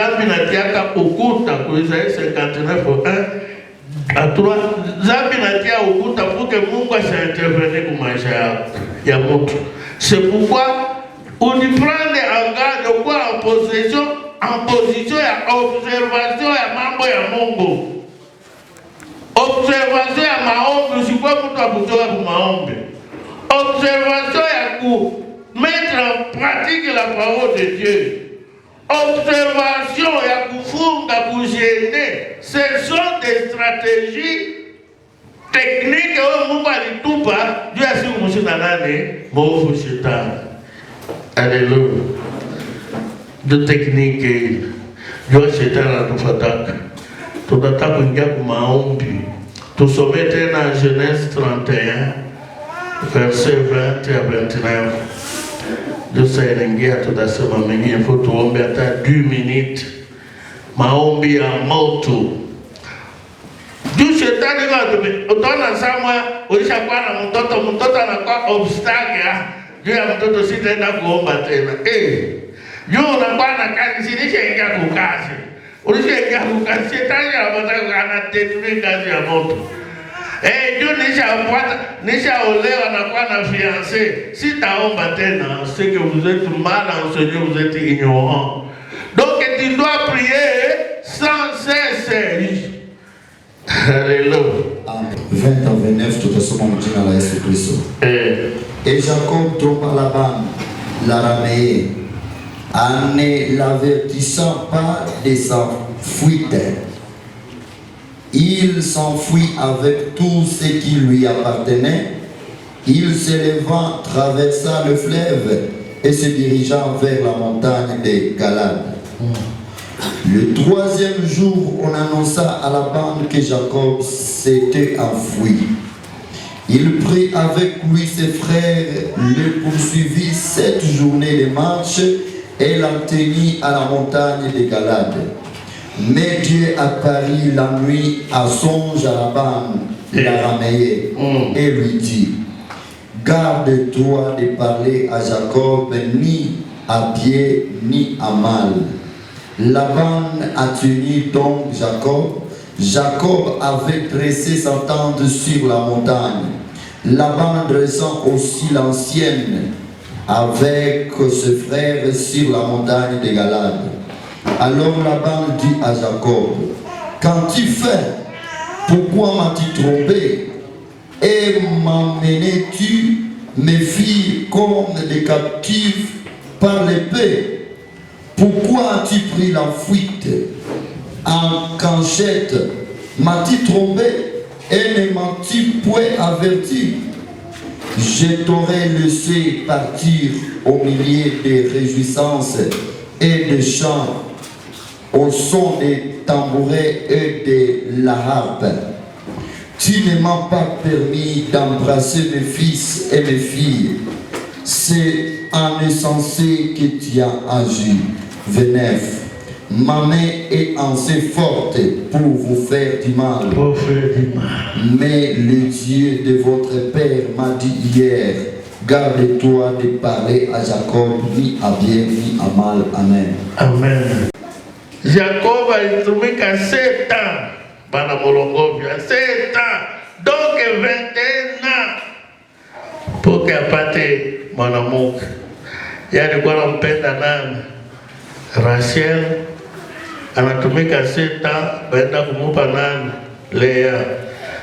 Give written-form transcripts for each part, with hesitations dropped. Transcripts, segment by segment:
zambi natiaka ukuta ku Isaia 59:1 à 3. Zambi natia ukuta puke Mungu asiintervenir kwa maisha yako ya mtu. C'est pourquoi on y prend en garde quoi en position ya observation ya mambo ya Mungu. Observation ya maombi, usikuwa mtu akutoka kwa maombi. Observation ya ku mettre en pratique la parole de Dieu. Observation ya kufunga, kujene. Ce sont des stratégies techniques que Mungu alitupa juu ya siku mshina nane mwovu shetani. Alléluia. De technique juu ya shetani anatufataka. Tunataka kuingia kwa maombi. Tusome tena Genèse 31 verset 20 à 29. Josa inaingia tutasema mengine faut tuombe hata 2 minutes. Maombi ya moto. Juu shetani kwa utaona samwa ulishakuwa na mtoto anakuwa obstacle juu ya mtoto sitaenda kuomba tena. Juu unakuwa na kazi sinishaingia kukazi. Ulishaingia kukazi shetani anataka anatetui kazi ya moto. Juu nishaolewa na kuwa na fiancé, sitaomba tena. C'est que vous êtes mal enseigné, vous êtes ignorant. Donc tu dois prier sans cesse. Alléluia. 20 à 29, tout ce monde dit dans la Jésus Christ. Et Jacob trompa Laban, l'araméen, en ne l'avertissant pas de sa fuite. Il s'enfuit avec tout ce qui lui appartenait. Il se levant, traversa le fleuve et se dirigea vers la montagne de Galade. Le 3e jour, on annonça à Laban que Jacob s'était enfui. Il prit avec lui ses frères, le poursuivit 7 journées de marche et l'enteignit à la montagne de Galade. Mais Dieu apparut la nuit à songe à Laban, l'araméen, et lui dit: garde-toi de parler à Jacob ni à pied ni à mal. Laban a tenu donc Jacob. Jacob avait dressé sa tente sur la montagne. Laban dressant aussi l'ancienne avec ses frères sur la montagne de Galade. Alors Laban dit à Jacob: qu'as-tu fait? Pourquoi m'as-tu trompé? Et m'emmènes-tu mes filles comme des captives par l'épée? Pourquoi as-tu pris la fuite en cachette? M'as-tu trompé et ne m'as-tu point averti? Je t'aurais laissé partir au milieu des réjouissances et des chants, au son des tambourets et de la harpe. Tu ne m'as pas permis d'embrasser mes fils et mes filles. C'est en insensé que tu as agi. 29. Ma main est assez forte pour vous faire du mal. Mais le Dieu de votre père m'a dit hier: garde-toi de parler à Jacob ni à bien ni à mal. Amen. Amen. Jacob alitumika 7 ans bana molongovia 7 ans, donc 21 ans pour apate mwanamke. Yani kwa nampenda nani? Rachel. Anatumika 7 ans, baenda kumupa nani? Léa.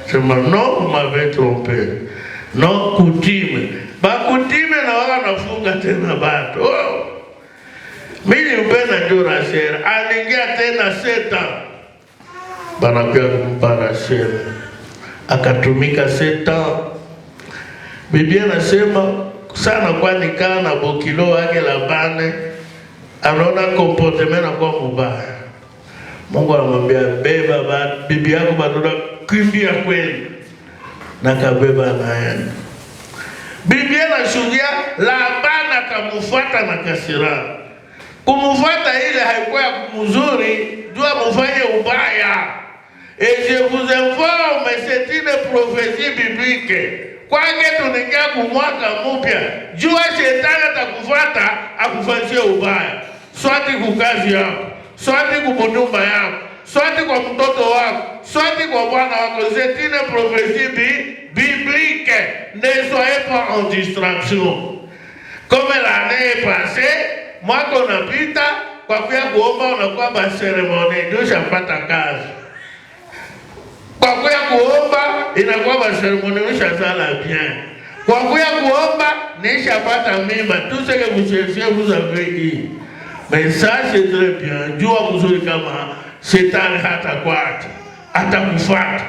Sema non, vous m'avez trompé. Non, coutume. Ba coutume na wala nafunga tena bato. Mimi mpenda ndio Rachel. Aliingia tena 7 ans. Banapia kumpa Rachel. Akatumika 7 ans. Biblia nasema sana kwa nikaa na bokilo wake Labane. Anaona comportement na kwa mubaya. Mungu anamwambia beba bibi yako bado kimbia kweli. Na kabeba naye. Biblia inashuhudia Labani akamfuata na kasira. Kumfuata ile haikuwa mzuri, jua mfanye ubaya. Et je vous informe, c'est une prophétie biblique. Kwake tunaingia kumwaka mpya. Jua shetani atakufuata akufanyie ubaya. Swati kukazi yako, swati kwa nyumba yako, swati kwa mtoto wako, swati kwa bwana wako. C'est une prophétie biblique. Ne soyez pas en distraction. Comme l'année passée, mwaka unapita kwa kuya kuomba unakuwa ba ceremony ndio shapata kazi. Kwa kuya kuomba inakuwa ba ceremony ushazala bien. Kwa kuya kuomba nishapata mimba. Tout ce que vous cherchez vous avez eu. Mais ça c'est très bien. Jua mzuri kama shetani hatakuacha, atakufuata.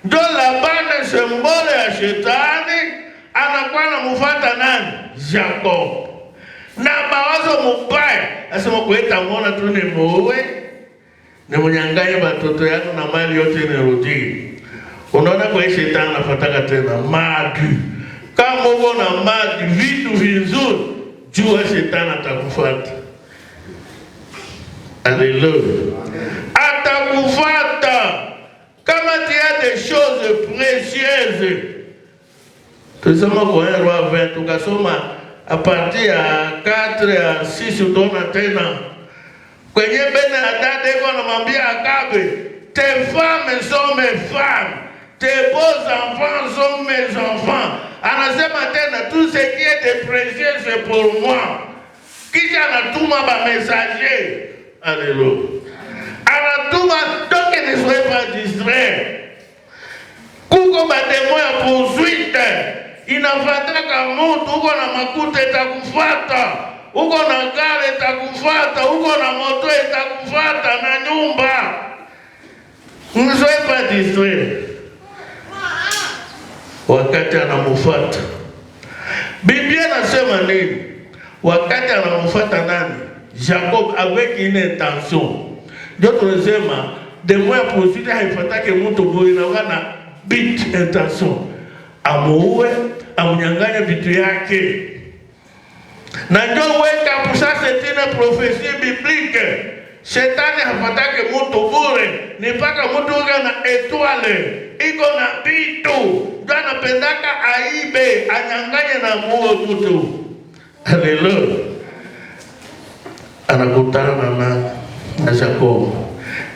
Ndio Labani symbole ya shetani, anakuwa anamfuata nani? Jacob. Na mawazo mubaya, asema kueta mwona tu ni muue, ni mnyanganye batoto yangu na mali yote nirudie. Unaona kwa hii shetani anafuataka tena madi. Kama uko na madi, vitu vizuri, jua shetani atakufuata. Alléluia. Atakufuata. Kama tu as des choses précieuses. Tusema kwa Roi 20, tukasoma à partir ya 4 ya 6 utaona tena. Kwenye Ben-Hadad eko anamwambia Akabe, tes femmes sont mes femmes, tes beaux enfants sont mes enfants. Anasema tena, tout ce qui est de précieux c'est pour moi. Kisha anatuma ba messager. Alléluia. Anatuma, donc ne soyez pas distraits. Kuko ba témoin ya poursuite. Inafataka mtu, uko na makuta itakufuata, uko na gari itakufuata, uko na moto itakufuata na nyumba. Ne soyez pas distraits. Wakati anamfuata, Biblia nasema nini? Wakati anamfuata nani? Jacob avec une intention. Ndio tunasema de moya poursuite haifatake mtu bure na wana bit intention. Amuue, amunyanganye vitu yake. Na ndio weka pusa, c'est une prophétie biblique. Shetani hafatake mtu bure, ni paka mtu uga na etwale, iko na vitu. Ndio anapendaka aibe, anyanganye na muue mtu. Haleluya. Anakutana na Jacob.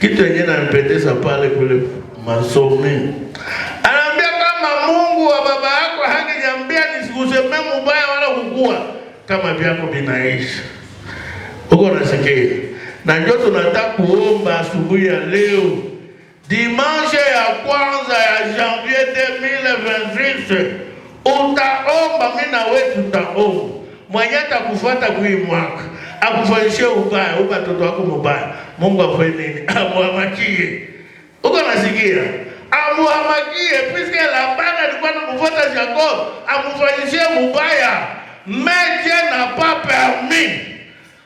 Kitu yenye anapendeza pale kule masomi. Anaambia kama Mungu wa baba yako hangeniambia nisikusemee mubaya wala kukua, kama vyako vinaishi. Uko nasikia? Na ndio tunataka kuomba asubuhi ya leo. Dimanche ya kwanza ya Janvier 2026. Utaomba, mimi na wewe tutaomba. Mwenye atakufuata kwa hii mwaka, akufanyishie ubaya, watoto wako mubaya, Mungu afanye nini? Amuhamakie. Uko nasikia? Amuhamakie, puisque Labani alikuwa anamfuata Jacob, amufanyishie mubaya. Mais Dieu n'a pas permis.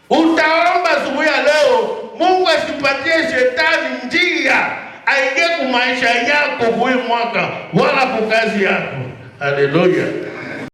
Utaomba asubuhi ya leo, Mungu asipatie shetani njia aingie kwa maisha yako kwa hii mwaka wala kwa kazi yako. Haleluya.